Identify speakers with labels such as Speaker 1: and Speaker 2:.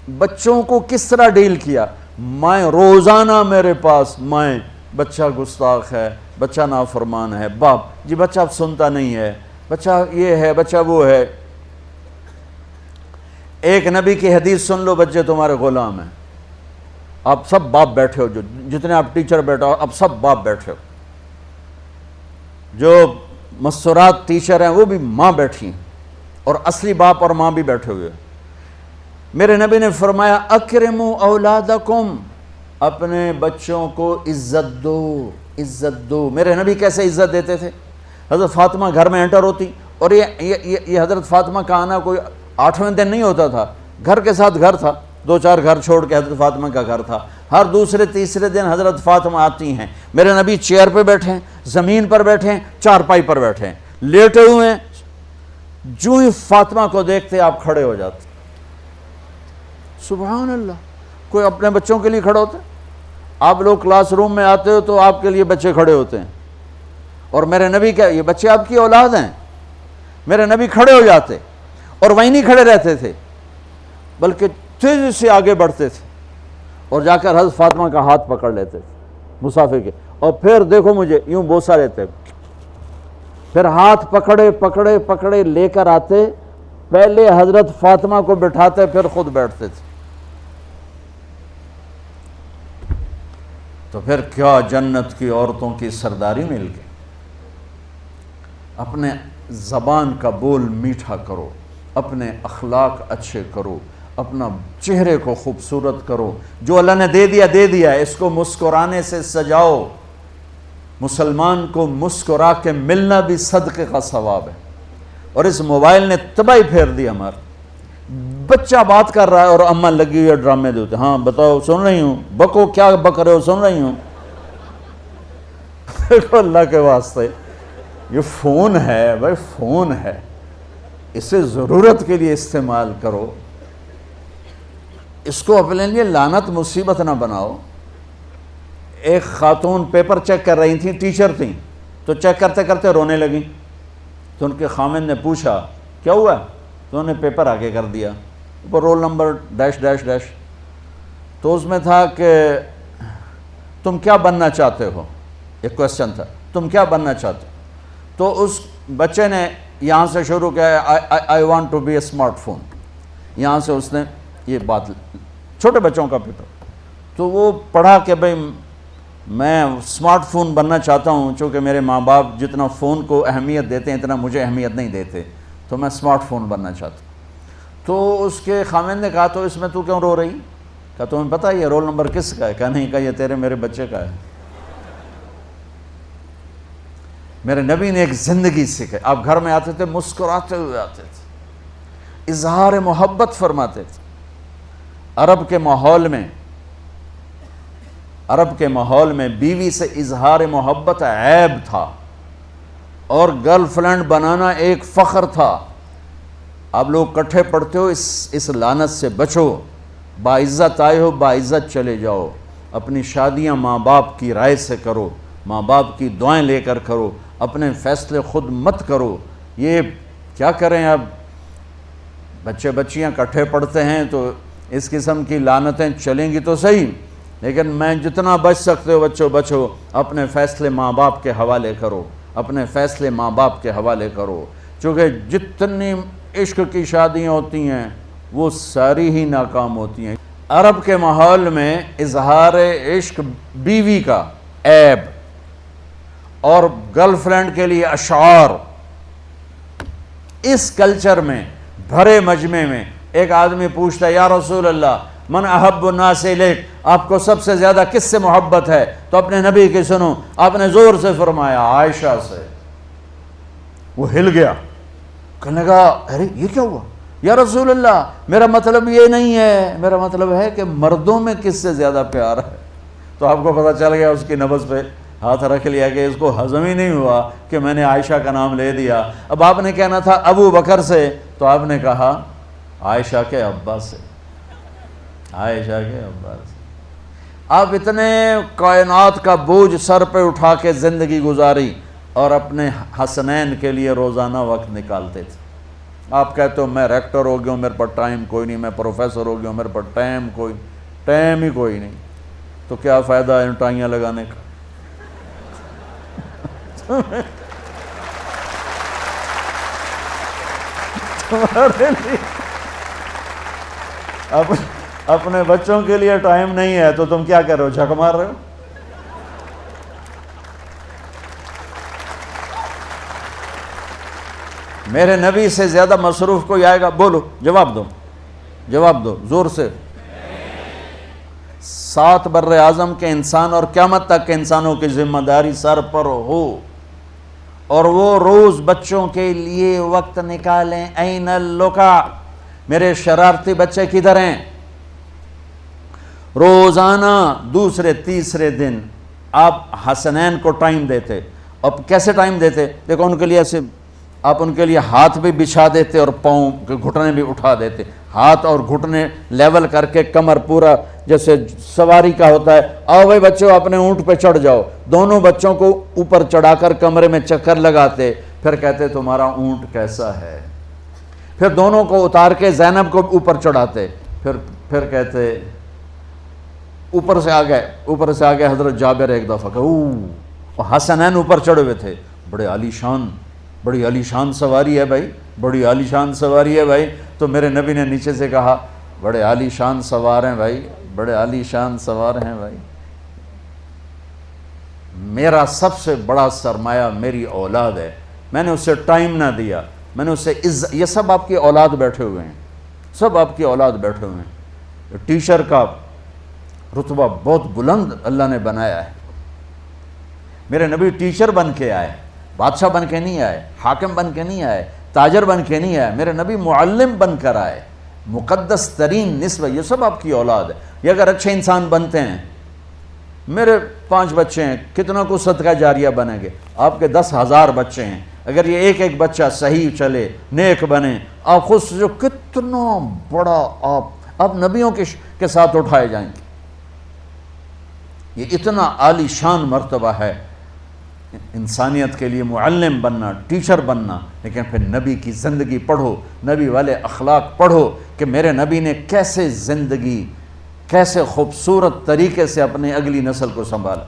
Speaker 1: بچوں کو کس طرح ڈیل کیا؟ میں روزانہ میرے پاس بچہ گستاخ ہے، بچہ نافرمان ہے، باپ جی بچہ اب سنتا نہیں ہے، بچہ یہ ہے، بچہ وہ ہے۔ ایک نبی کی حدیث سن لو، بچے تمہارے غلام ہیں، آپ سب باپ بیٹھے ہو، جو جتنے آپ ٹیچر بیٹھا ہو اب سب باپ بیٹھے ہو، جو مستورات ٹیچر ہیں وہ بھی ماں بیٹھی ہیں، اور اصلی باپ اور ماں بھی بیٹھے ہوئے۔ میرے نبی نے فرمایا اکرموا اولادکم، اپنے بچوں کو عزت دو، عزت دو۔ میرے نبی کیسے عزت دیتے تھے؟ حضرت فاطمہ گھر میں انٹر ہوتی، اور یہ حضرت فاطمہ کا آنا کوئی 8ویں دن نہیں ہوتا تھا، گھر کے ساتھ گھر تھا، 2-4 گھر چھوڑ کے حضرت فاطمہ کا گھر تھا، ہر دوسرے تیسرے دن حضرت فاطمہ آتی ہیں، میرے نبی چیئر پہ بیٹھے ہیں، زمین پر بیٹھے ہیں، چارپائی پر بیٹھے ہیں، لیٹے ہوئے ہیں، جو ہی فاطمہ کو دیکھتے آپ کھڑے ہو جاتے۔ سبحان اللہ، کوئی اپنے بچوں کے لیے کھڑا ہوتا ہے؟ آپ لوگ کلاس روم میں آتے ہو تو آپ کے لیے بچے کھڑے ہوتے ہیں، اور میرے نبی کیا یہ بچے آپ کی اولاد ہیں؟ میرے نبی کھڑے ہو جاتے، اور وہیں نہیں کھڑے رہتے تھے بلکہ تیزی سے آگے بڑھتے تھے، اور جا کر حضرت فاطمہ کا ہاتھ پکڑ لیتے تھے مسافر کے، اور پھر دیکھو مجھے یوں بوسہ لیتے، پھر ہاتھ پکڑے پکڑے پکڑے لے کر آتے، پہلے حضرت فاطمہ کو بٹھاتے پھر خود بیٹھتے تھے۔ تو پھر کیا جنت کی عورتوں کی سرداری مل گئی۔ اپنے زبان کا بول میٹھا کرو، اپنے اخلاق اچھے کرو، اپنا چہرے کو خوبصورت کرو، جو اللہ نے دے دیا ہے، اس کو مسکرانے سے سجاؤ۔ مسلمان کو مسکرا کے ملنا بھی صدقے کا ثواب ہے، اور اس موبائل نے تباہی پھیر دی ہمارا۔ بچہ بات کر رہا ہے اور اماں لگی ہوئی ہے ڈرامے دیتے، ہاں بتاؤ سن رہی ہوں، بکو کیا بک رہے ہو، سن رہی ہوں۔ دیکھو اللہ کے واسطے، یہ فون ہے بھائی، فون ہے، اسے ضرورت کے لیے استعمال کرو، اس کو اپنے لیے لعنت مصیبت نہ بناؤ۔ ایک خاتون پیپر چیک کر رہی تھیں، ٹیچر تھیں، تو چیک کرتے کرتے رونے لگیں، تو ان کے خامند نے پوچھا کیا ہوا؟ تو انہوں نے پیپر آگے کر دیا، اوپر roll number dash dash dash, تو اس میں تھا کہ تم کیا بننا چاہتے ہو، ایک کویسچن تھا، تم کیا بننا چاہتے ہو؟ تو اس بچے نے یہاں سے شروع کیا، I want to be a smart phone, یہاں سے اس نے یہ بات، چھوٹے بچوں کا پیپر، تو وہ پڑھا کہ بھئی میں اسمارٹ فون بننا چاہتا ہوں، چونکہ میرے ماں باپ جتنا فون کو اہمیت دیتے ہیں اتنا مجھے اہمیت نہیں دیتے، تو میں اسمارٹ فون بننا چاہتا ہوں۔ تو اس کے خامند نے کہا تو اس میں تو کیوں رو رہی؟ کہا تمہیں پتہ ہے یہ رول نمبر کس کا ہے؟ کہا نہیں، کہا یہ تیرے میرے بچے کا ہے۔ میرے نبی نے ایک زندگی سکھائی، آپ گھر میں آتے تھے مسکراتے ہوئے آتے تھے، اظہار محبت فرماتے تھے۔ عرب کے ماحول میں بیوی سے اظہار محبت عیب تھا، اور گرل فرینڈ بنانا ایک فخر تھا۔ آپ لوگ کٹھے پڑھتے ہو، اس لعنت سے بچو، باعزت آئے ہو باعزت چلے جاؤ، اپنی شادیاں ماں باپ کی رائے سے کرو، ماں باپ کی دعائیں لے کر کرو، اپنے فیصلے خود مت کرو۔ یہ کیا کریں، اب بچے بچیاں کٹھے پڑھتے ہیں تو اس قسم کی لعنتیں چلیں گی تو صحیح، لیکن میں جتنا بچ سکتے ہو بچو بچو، اپنے فیصلے ماں باپ کے حوالے کرو، اپنے فیصلے ماں باپ کے حوالے کرو، چونکہ جتنی عشق کی شادیاں ہوتی ہیں وہ ساری ہی ناکام ہوتی ہیں۔ عرب کے ماحول میں اظہار عشق بیوی کا عیب، اور گرل فرینڈ کے لیے اشعار، اس کلچر میں بھرے مجمع میں ایک آدمی پوچھتا ہے یا رسول اللہ من احب الناس الیک، آپ کو سب سے زیادہ کس سے محبت ہے؟ تو اپنے نبی کی سنو، آپ نے زور سے فرمایا عائشہ سے۔ وہ ہل گیا، کہنے لگا ارے یہ کیا ہوا یا رسول اللہ، میرا مطلب یہ نہیں ہے، میرا مطلب ہے کہ مردوں میں کس سے زیادہ پیار ہے۔ تو آپ کو پتہ چل گیا، اس کی نبض پہ ہاتھ رکھ لیا کہ اس کو ہضم ہی نہیں ہوا کہ میں نے عائشہ کا نام لے دیا۔ اب آپ نے کہنا تھا ابو بکر سے، تو آپ نے کہا عائشہ کے ابا سے، عائشہ کے ابا سے۔ آپ اتنے کائنات کا بوجھ سر پہ اٹھا کے زندگی گزاری، اور اپنے حسنین کے لیے روزانہ وقت نکالتے تھے۔ آپ کہتے ہو میں ریکٹر ہو گیا ہوں، میرے پاس ٹائم کوئی نہیں، میں پروفیسر ہو گیا ہوں، میرے پاس ٹائم ہی کوئی نہیں، تو کیا فائدہ ہے ٹائیاں لگانے کا؟ تمہارے لیے اپنے بچوں کے لیے ٹائم نہیں ہے تو تم کیا کر رہے ہو، جھک مار رہے ہو؟ میرے نبی سے زیادہ مصروف کوئی آئے گا؟ بولو، جواب دو زور سے۔ 7 بر اعظم کے انسان اور قیامت تک کے انسانوں کی ذمہ داری سر پر ہو، اور وہ روز بچوں کے لیے وقت نکالیں۔ این اللقا، میرے شرارتی بچے کدھر ہیں؟ روزانہ دوسرے تیسرے دن آپ حسنین کو ٹائم دیتے۔ اب کیسے ٹائم دیتے؟ دیکھو ان کے لیے ایسے آپ ان کے لیے ہاتھ بھی بچھا دیتے اور پاؤں کے گھٹنے بھی اٹھا دیتے، ہاتھ اور گھٹنے لیول کر کے، کمر پورا جیسے سواری کا ہوتا ہے۔ آؤ بھائی بچوں اپنے اونٹ پہ چڑھ جاؤ، دونوں بچوں کو اوپر چڑھا کر کمرے میں چکر لگاتے، پھر کہتے تمہارا اونٹ کیسا ہے، پھر دونوں کو اتار کے زینب کو اوپر چڑھاتے، پھر کہتے اوپر سے آ گئے حضرت جابر ایک دفعہ کہ حسنین اوپر چڑھے ہوئے تھے، بڑی عالی شان سواری ہے بھائی، بڑی عالی شان سواری ہے بھائی، تو میرے نبی نے نیچے سے کہا بڑے عالی شان سوار ہیں بھائی، بڑے عالی شان سوار ہیں بھائی، میرا سب سے بڑا سرمایہ میری اولاد ہے، میں نے اسے ٹائم نہ دیا، میں نے اسے یہ سب آپ کی اولاد بیٹھے ہوئے ہیں، سب آپ کی اولاد بیٹھے ہوئے ہیں۔ ٹیچر کا رتبہ بہت بلند اللہ نے بنایا ہے، میرے نبی ٹیچر بن کے آئے، بادشاہ بن کے نہیں آئے، حاکم بن کے نہیں آئے، تاجر بن کے نہیں آئے، میرے نبی معلم بن کر آئے، مقدس ترین نسبت۔ یہ سب آپ کی اولاد ہے، یہ اگر اچھے انسان بنتے ہیں، میرے 5 بچے ہیں، کتنا کو صدقہ جاریہ بنیں گے؟ آپ کے 10,000 بچے ہیں، اگر یہ ایک بچہ صحیح چلے، نیک بنے، آپ خود سے جو کتنا بڑا آپ نبیوں کے ساتھ اٹھائے جائیں گے۔ یہ اتنا عالی شان مرتبہ ہے انسانیت کے لیے، معلم بننا، ٹیچر بننا، لیکن پھر نبی کی زندگی پڑھو، نبی والے اخلاق پڑھو کہ میرے نبی نے کیسے زندگی، کیسے خوبصورت طریقے سے اپنی اگلی نسل کو سنبھالا۔